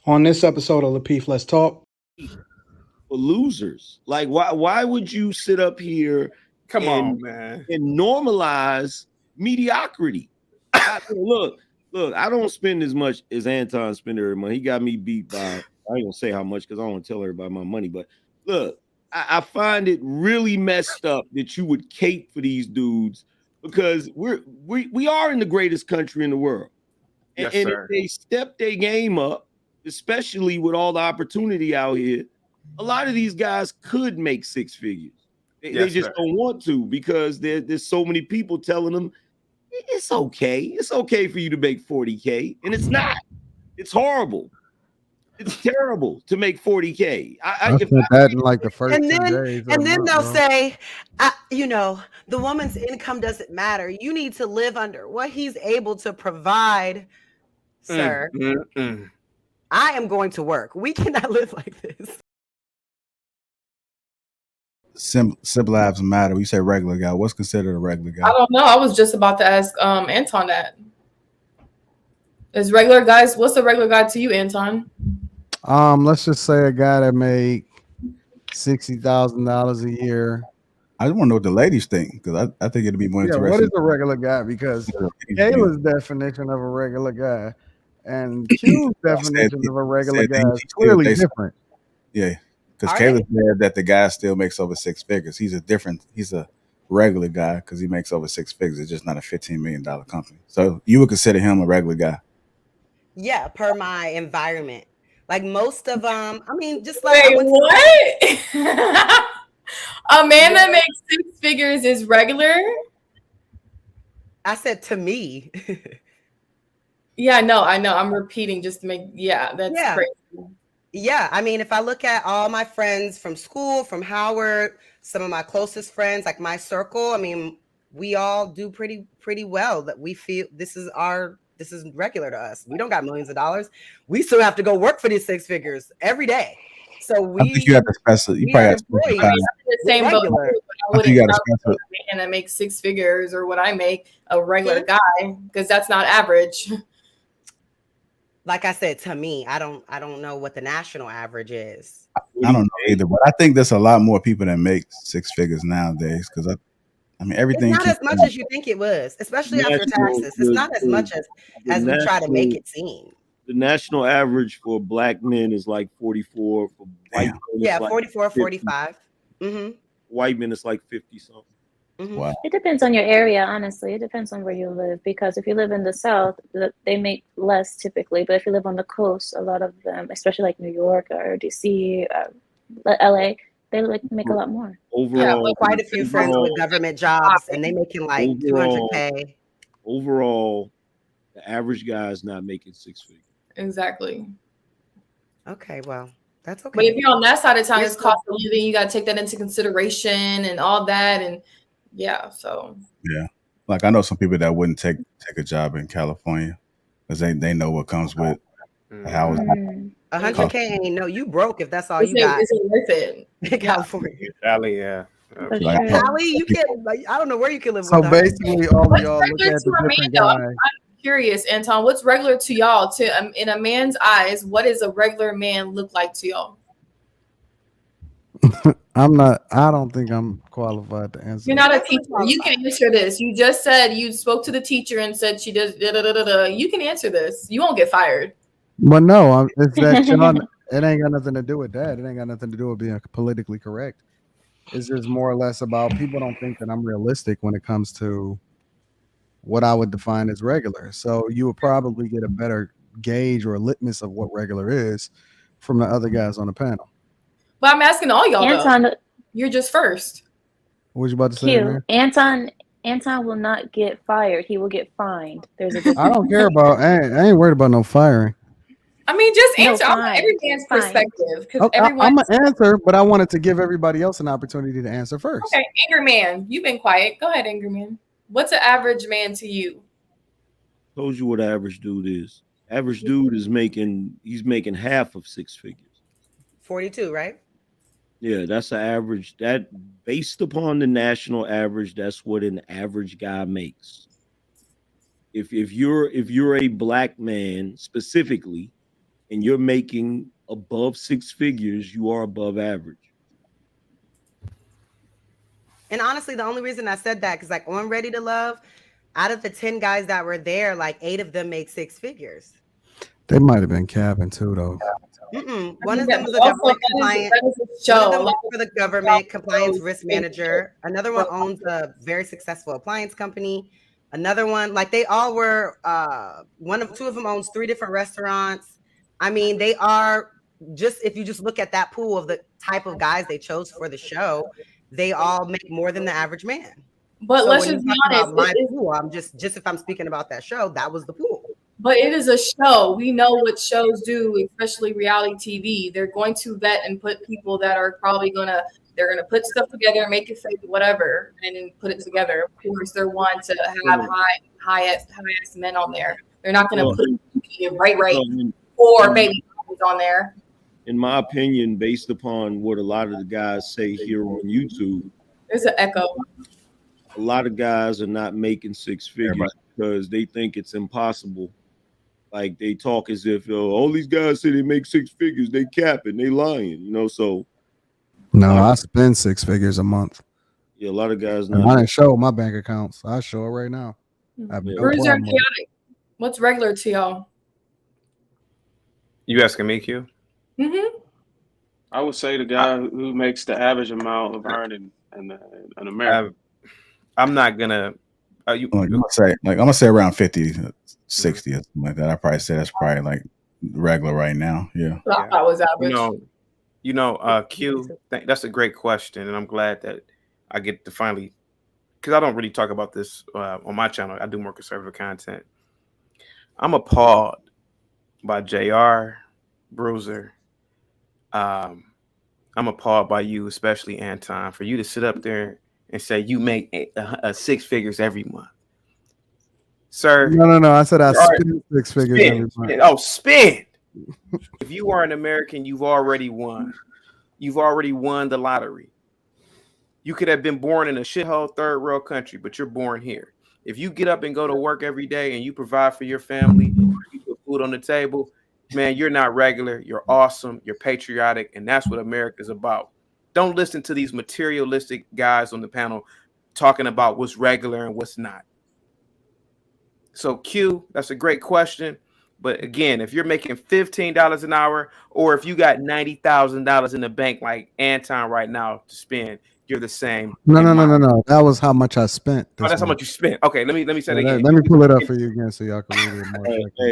On this episode of Lapeef, Let's Talk. For losers. Like why would you sit up here Come and on, man. and normalize mediocrity? Look, I don't spend as much as Anton spend every month. He got me beat by, I ain't gonna say how much because I don't want to tell everybody my money, but look, I find it really messed up that you would cape for these dudes because we are in the greatest country in the world. Yes, And if sir. they step their game up, especially with all the opportunity out here, a lot of these guys could make six figures. They Yes, just sir. don't want to because there's so many people telling them it's okay. It's okay for you to make 40K. And it's not. It's horrible. It's terrible to make 40K. I spent that in like the first And 10 then, days. Of and the then month, they'll bro. say, the woman's income doesn't matter. You need to live under what he's able to provide, sir. I am going to work. We cannot live like this. Simple lives matter. We say regular guy. What's considered a regular guy? I don't know. I was just about to ask Anton that. Is regular guys, what's a regular guy to you, Anton? Let's just say a guy that made $60,000 a year. I just want to know what the ladies think because I think it'd be more Yeah, interesting. what is a regular guy? Because Kayla's definition of a regular guy and Q's definition of a regular guy is clearly different. Yeah, because Kayla said that the guy still makes over six figures. He's a regular guy because he makes over six figures. It's just not a $15 million company. So you would consider him a regular guy? Yeah, per my environment. Like most of just like wait, what? A man that makes six figures is regular? I said to me. Yeah, no, I know. I'm repeating just to make that's crazy. Yeah, I mean, if I look at all my friends from school, from Howard, some of my closest friends, like my circle, I mean, we all do pretty well. That we feel this is regular to us. We don't got millions of dollars. We still have to go work for these six figures every day. So I think you have to specify. You probably have to specify. I'm in the same boat. I wouldn't you a man that makes six figures or what I make a regular guy because that's not average. Like I said, to me, I don't know what the national average is. I don't know either, but I think there's a lot more people that make six figures nowadays because I mean everything. It's not as much as you think it was, especially after taxes. It's not as much as we try to make it seem. The national average for black men is like 44. For white men, yeah, like 44, 45. Mm-hmm. White men, it's like 50 something. Mm-hmm. Wow. It depends on your area, honestly. It depends on where you live because if you live in the South, they make less typically. But if you live on the coast, a lot of them, especially like New York or DC, LA, they make a lot more. Overall, yeah, quite a few friends with government jobs, and they making like $200K. Overall, the average guy is not making six figures. Exactly. Okay, well, that's okay. But if you're on that side of town, it's cost of living. You got to take that into consideration and all that, and so yeah, like I know some people that wouldn't take a job in California because they know what comes with a house. 100K ain't no, you broke if that's all you got. Is it worth it in California? Cali, yeah. Cali, you can't. Like, I don't know where you can live. So basically, all of y'all look at the different guy. I'm curious, Anton. What's regular to y'all? In a man's eyes, what does a regular man look like to y'all? I don't think I'm qualified to answer. You're not a teacher. You can answer this. You just said you spoke to the teacher and said she does You can answer this. You won't get fired. But no, it's that Sean, it ain't got nothing to do with that. It ain't got nothing to do with being politically correct. It's just more or less about people don't think that I'm realistic when it comes to what I would define as regular. So you would probably get a better gauge or a litmus of what regular is from the other guys on the panel. But I'm asking all y'all. Anton, you're just first. What you about to say? Anton will not get fired. He will get fined. There's a I don't care about. I ain't worried about no firing. I mean, just answer. I'm every man's perspective because I'm gonna answer, but I wanted to give everybody else an opportunity to answer first. Okay, Angry Man, you've been quiet. Go ahead, Angry Man. What's an average man to you? Told you what an average dude is. Average dude is making half of six figures. 42, right? Yeah, that's an average. That based upon the national average, that's what an average guy makes. If you're a black man specifically, and you're making above 6 figures, you are above average. And honestly, the only reason I said that, because like on Ready to Love, out of the 10 guys that were there, like 8 of them make 6 figures. They might have been capping too, though. One of them was a government compliant. One of them worked for the government compliance risk manager. Another one owns a very successful appliance company. Another one, like they all were. Two of them owns 3 different restaurants. I mean, they are just, if you just look at that pool of the type of guys they chose for the show, they all make more than the average man. But so let's just be honest. My pool, I'm just if I'm speaking about that show, that was the pool. But it is a show. We know what shows do, especially reality TV. They're going to vet and put people that are probably they're gonna put stuff together, make it fake, whatever, and then put it together. Of course, they're one to have high men on there. They're not gonna put right or baby on there. In my opinion, based upon what a lot of the guys say here on YouTube, there's an echo. A lot of guys are not making 6 figures because they think it's impossible. Like they talk as if all these guys say they make 6 figures, they capping, they lying, so. No, I spend 6 figures a month. Yeah, a lot of guys. I didn't show my bank accounts. I show it right now. Where's your chaotic? What's regular to y'all? You asking me, Q? Mm-hmm. I would say the guy who makes the average amount of earning in America. I'm not gonna. I'm gonna say around 50, 60 or something like that. I probably say that's probably like regular right now. Yeah. I was average. Q. That's a great question, and I'm glad that I get to finally, because I don't really talk about this on my channel. I do more conservative content. I'm appalled by JR, Bruiser. I'm appalled by you, especially Anton, for you to sit up there and say you make 6 figures every month, sir. No. I said I spend 6 figures every month. Oh, spend. If you are an American, you've already won. You've already won the lottery. You could have been born in a shithole third world country, but you're born here. If you get up and go to work every day and you provide for your family, you put food on the table, man, you're not regular. You're awesome. You're patriotic, and that's what America's about. Don't listen to these materialistic guys on the panel talking about what's regular and what's not. So Q, that's a great question. But again, if you're making $15 an hour, or if you got $90,000 in the bank like Anton right now to spend, you're the same. No. That was how much I spent. Oh, that's how much you spent. Okay, let me say it again. Let me pull it up for you again so y'all can read it more.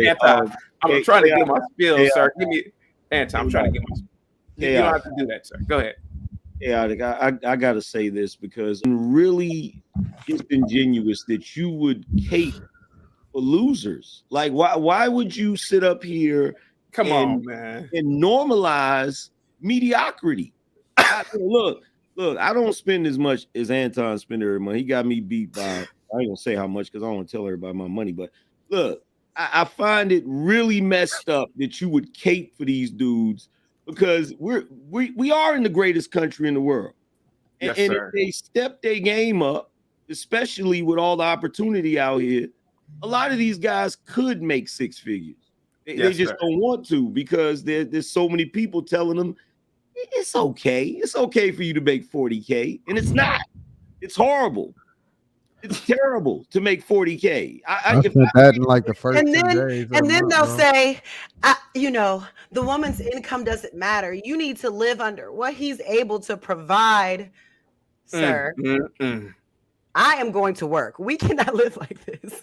Anton, I'm trying to get my spill, sir. Give me Anton. I'm trying to get my spill. You don't have to do that, sir. Go ahead. Yeah, I got to say this because it's really disingenuous that you would cape for losers. Like, why would you sit up here on, man, and normalize mediocrity? Look, I don't spend as much as Anton spend every month. He got me beat by, I ain't gonna say how much because I don't want to tell everybody my money, but look, I find it really messed up that you would cape for these dudes because we are in the greatest country in the world. Yes, and sir. If they step their game up, especially with all the opportunity out here, a lot of these guys could make 6 figures. They just don't want to because there's so many people telling them it's okay. It's okay for you to make 40K, and it's not. It's horrible. It's terrible to make 40K. I spent that in like the first and 2 then, days. And then they'll say, the woman's income doesn't matter. You need to live under what he's able to provide, sir. I am going to work. We cannot live like this.